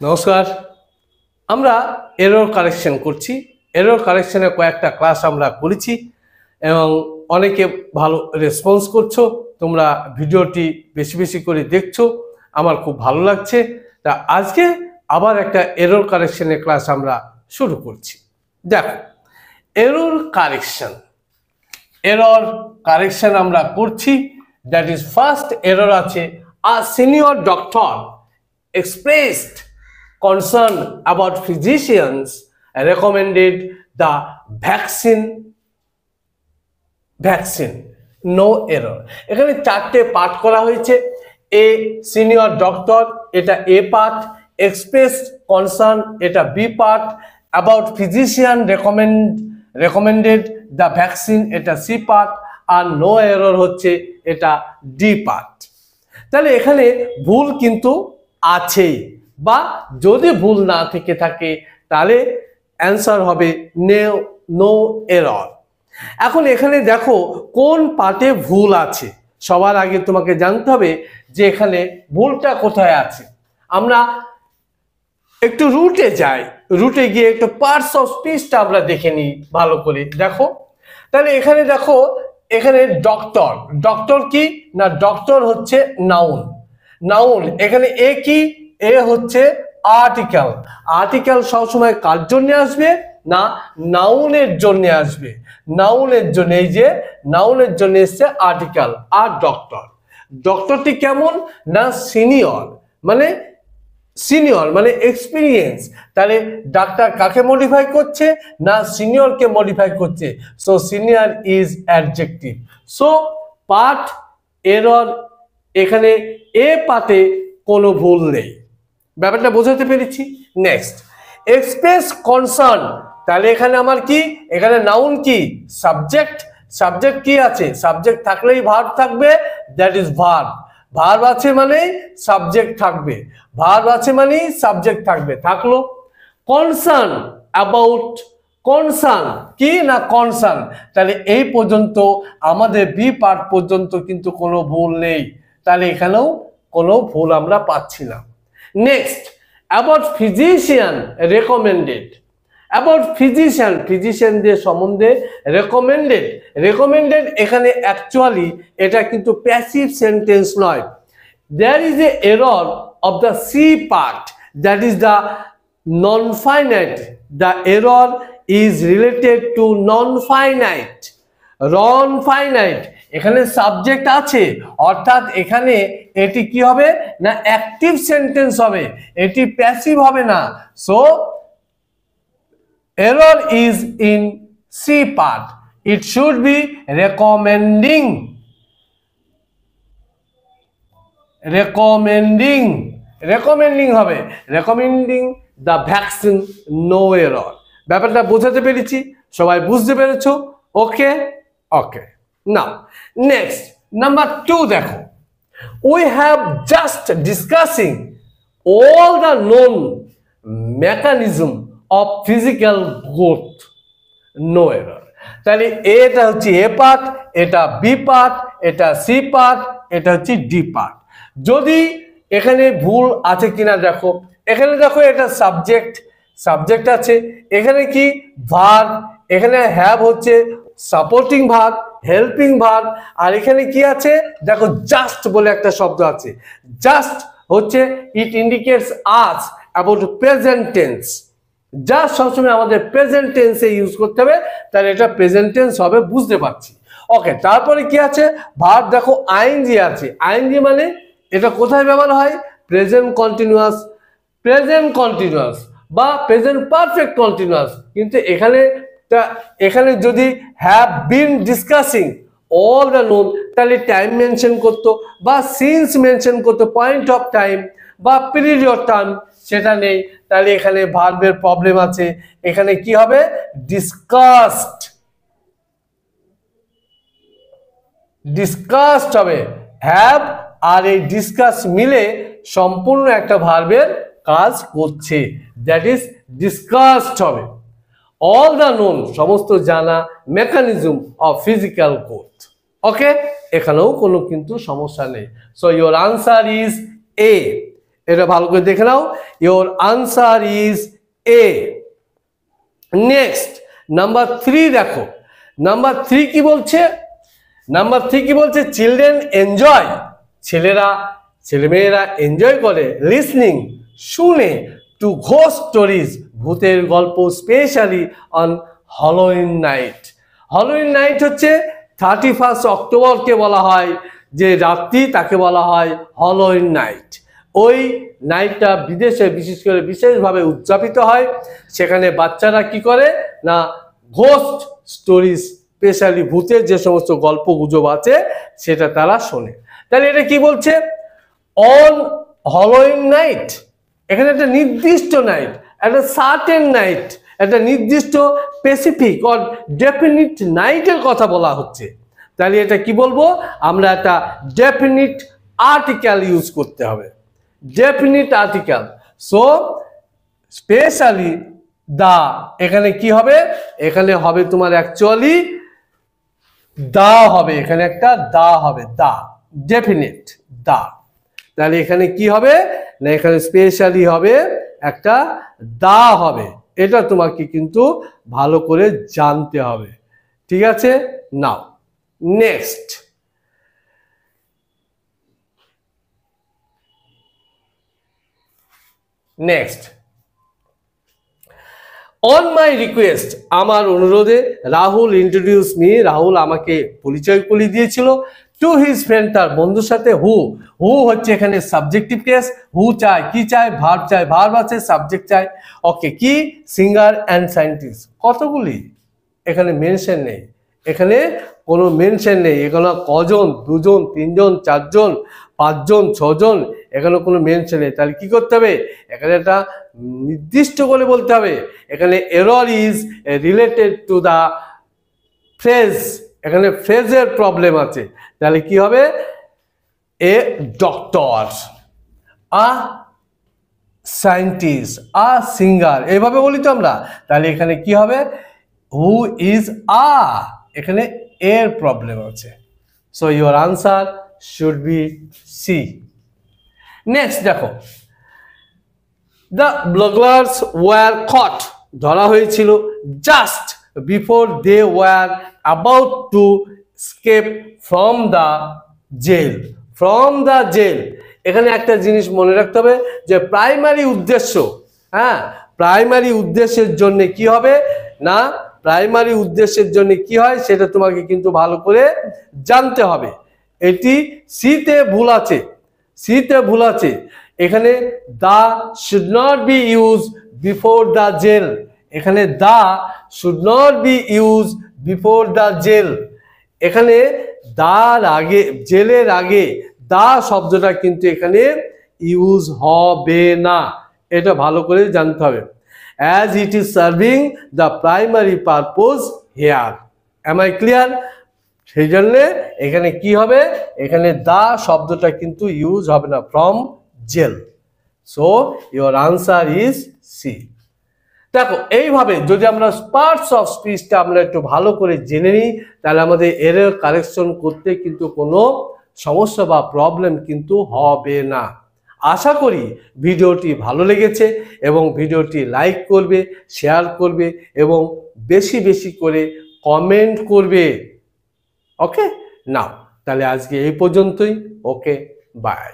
নমস্কার। আমরা error correction করছি। এরর কারেকশনের কয়েকটা ক্লাস আমরা করেছি এবং অনেকে ভালো রেসপন্স করছো। তোমরা ভিডিওটি বেশি বেশি করে দেখছো, আমার খুব ভালো লাগছে। তা আজকে আবার একটা এরর কারেকশনের ক্লাস আমরা শুরু করছি। দেখো, এরর কারেকশন আমরা করছি। দ্যাট ইজ ফার্স্ট এরর আছে, আ senior doctor expressed concern about physicians recommended the vaccine no error। এখানে চারটে পার্ট করা হয়েছে। এ সিনিয়র ডক্টর, এটা এ পার্ট। এক্সপ্রেসড কনসার্ন, এটা B part. About physician recommended the vaccine, এটা সি পার্ট। আর no error হচ্ছে এটা ডি পার্ট। তাহলে এখানে ভুল কিন্তু আছেই, বা যদি ভুল না থেকে থাকে তাহলে অ্যান্সার হবে নো এরর। এখন এখানে দেখো কোন পার্টে ভুল আছে। সবার আগে তোমাকে জানতে হবে যে এখানে ভুলটা কোথায় আছে। আমরা একটু রুটে যাই, রুটে গিয়ে একটু পার্টস অফ স্পিচটা আমরা দেখে নিই ভালো করে। দেখো, তাহলে এখানে দেখো, এখানে ডক্টর কি না, ডক্টর হচ্ছে নাউন। এখানে এ কি, এ হচ্ছে আর্টিকেল সবসময় কার জন্য আসবে না, নাউনের জন্য আসবে। নাউনের জন্য, এই যে নাউনের জন্য এসছে আর্টিকেল। আর ডক্টরটি কেমন না, সিনিয়র মানে এক্সপিরিয়েন্স। তাহলে ডাক্তার কাকে মডিফাই করছে না, সিনিয়রকে মডিফাই করছে। So senior is adjective. So part error, এখানে এ পার্টে কোনো ভুল নেই। ব্যাপারটা বোঝাতে পেরেছি। Next, express concern. তাহলে এখানে আমার কি, এখানে নাউন কি, সাবজেক্ট কি আছে, সাবজেক্ট থাকলেই ভার্ব থাকবে, দ্যাট ইজ ভার্ব আছে মানে সাবজেক্ট থাকবে, থাকলো। কনসার্ন, কনসার্ন কি না, কনসার্ন। তাহলে এই পর্যন্ত আমাদের বি পার্ট পর্যন্ত কিন্তু কোনো ভুল নেই। তাহলে এখানেও কোনো ভুল আমরা পাচ্ছি না। নেক্সট, অ্যাবাউট ফিজিশিয়ান ফিজিশিয়ানদের সম্বন্ধে রেকমেন্ডেড এখানে অ্যাকচুয়ালি এটা কিন্তু প্যাসিভ সেন্টেন্স নয়। There is a error of the C part, that is the non finite. The error is related to non finite. এখানে সাবজেক্ট আছে, অর্থাৎ এখানে এটি কি হবে না, অ্যাক্টিভ সেন্টেন্স হবে, এটি প্যাসিভ হবে না। So error is in C part. It should be recommending হবে, recommending the vaccine, no error। ব্যাপারটা বোঝাতে পেরেছি, সবাই বুঝতে পেরেছো? ওকে। নাও নেক্সট, নাম্বার 2 দেখো, we have just discussing all the known mechanism of physical growth, no error। তাহলে এটা হচ্ছে এ পার্ট, এটা বি পার্ট, এটা সি পার্ট, এটা হচ্ছে ডি পার্ট। যদি এখানে ভুল আছে কিনা দেখো, এখানে দেখো এটা সাবজেক্ট আছে, এখানে কি ভার্ব, এখানে হ্যাভ হচ্ছে সাপোর্টিং ভার্ব, হেল্পিং ভার্ব। আর এখানে কি আছে দেখো, জাস্ট বলে একটা শব্দ আছে। জাস্ট হচ্ছে ইট indicates us about present tense. Just সবসময় আমাদের প্রেজেন্ট টেন্সে ইউজ করতে হবে, তাহলে এটা প্রেজেন্ট টেন্স হবে, বুঝতে পারছি। ওকে, তারপরে কি আছে, ভার্ব দেখো আইএনজি আছে। আইএনজি মানে এটা কোথায় ব্যবহার হয়, প্রেজেন্ট কন্টিনিউয়াস বা প্রেজেন্ট পারফেক্ট কন্টিনিউয়াস। কিন্তু এখানে যদি have been discussing all the known, তাহলে টাইম মেনশন করতো বা সিন্স মেনশন করতো, পয়েন্ট অফ টাইম বা পিরিয়ড অফ টাইম, সেটা নেই। তাহলে এখানে ভার্বের প্রবলেম আছে। এখানে কি হবে, ডিসকাসড হবে। হ্যাভ আর এই ডিসকাস মিলে সম্পূর্ণ একটা ভার্বের কাজ করছে, দ্যাট ইজ ডিসকাসড হবে। অল দ্য নোন, সমস্ত জানা, mechanism of physical growth. Okay, এখানেও কোনো কিন্তু সমস্যা নেই। So your answer is A. এটা ভালো করে দেখে নাও। Your answer is A. Next number 3 দেখো, নাম্বার 3 কি বলছে? নাম্বার 3 কি বলছে? চিলড্রেন এনজয়, ছেলেমেয়েরা এনজয় করে লিসনিং, শুনে, টু ঘোস্ট স্টোরিজ, ভূতের গল্প, specially on Halloween night. Halloween night হচ্ছে 31 অক্টোবরকে বলা হয় যে রাত্রি, তাকে বলা হয় হ্যালোউইন নাইট। ওই নাইটটা বিদেশে বিশেষ করে বিশেষভাবে উদযাপিত হয়। সেখানে বাচ্চারা কি করে না, ঘোস্ট স্টোরিজ, স্পেশালি ভূতের যে সমস্ত গল্প গুজব আছে সেটা তারা শোনে। তাহলে এটা কি বলছে? অন হ্যালোউইন নাইট, এখানে একটা নির্দিষ্ট নাইট, একটা সার্টেন নাইট, একটা নির্দিষ্ট স্পেসিফিক অর ডেফিনিট নাইটের কথা বলা হচ্ছে। তাহলে এটা কি বলবো? আমরা একটা ডেফিনিট আর্টিকেল ইউজ করতে হবে, ডেফিনিট আর্টিকেল। সো স্পেশালি দা, এখানে কি হবে? এখানে হবে তোমার অ্যাকচুয়ালি দা হবে, এখানে একটা দা হবে, দা, ডেফিনিট দা। তাহলে এখানে কি হবে না, এখানে স্পেশালি হবে একটা দা হবে। এটা তোমাকে কিন্তু ভালো করে জানতে হবে, ঠিক আছে? নাও নেক্সট, অন মাই রিকোয়েস্ট, আমার অনুরোধে, রাহুল ইন্ট্রোডিউস মি, রাহুল আমাকে পরিচয় করিয়ে দিয়েছিল, টু হিজ ফ্রেন্ড, তার বন্ধুর সাথে। হু হচ্ছে এখানে সাবজেক্টিভ কেস, হু চায়, কি চায়? ভার্ব চায়, ভার্ব আছে, সাবজেক্ট চায়। ওকে, কি? Singer and scientist. কতগুলি? এখানে মেনশন নেই, এখানে কোনো মেনশন নেই। এখানে কজন, 2 জন, 3 জন, 4 জন, 5 জন, 6 জন, এখানে কোনো মেনশন নেই। তাহলে কি করতে হবে? এখানে একটা নির্দিষ্ট করে বলতে হবে। এখানে error is related to the phrase, এখানে ফ্রেজের প্রবলেম আছে। তাহলে কি হবে? A doctor, a scientist, a singer, এইভাবে বলি তো আমরা। তাহলে এখানে কি হবে? হু ইজ আ, এখানে এর প্রবলেম আছে। So your answer should be C. Next দেখো, দ্য ব্লগার্স ওয়ার কট, ধরা হয়েছিল, just before they were about to escape from the jail. From the jail, এখানে একটা জিনিস মনে রাখতে হবে যে প্রাইমারি উদ্দেশ্য, হ্যাঁ, প্রাইমারি উদ্দেশ্যের জন্য কি হবে না, প্রাইমারি উদ্দেশ্যের জন্য কি হয় সেটা তোমাকে কিন্তু ভালো করে জানতে হবে। এটি সিতে ভুল আছে, সিতে ভুল আছে। এখানে the should not be used before the jail, এখানে the should not be used before the jail. এখানে দার আগে, জেলের আগে দা শব্দটা কিন্তু এখানে ইউজ হবে না, এটা ভালো করে জানতে হবে। As it is serving the primary purpose here, am I clear? সেই জন্যে এখানে কি হবে? এখানে দা শব্দটা কিন্তু ইউজ হবে না, from jail. So your answer is C. দেখো, এইভাবে যদি আমরা পার্টস অফ স্পিচটা আমরা একটু ভালো করে জেনে নিই, তাহলে আমাদের এরর কারেকশন করতে কিন্তু কোনো সমস্যা বা প্রবলেম কিন্তু হবে না। আশা করি ভিডিওটি ভালো লেগেছে এবং ভিডিওটি লাইক করবে, শেয়ার করবে এবং বেশি বেশি করে কমেন্ট করবে। ওকে, নাও তাহলে আজকে এই পর্যন্তই। ওকে, বাই।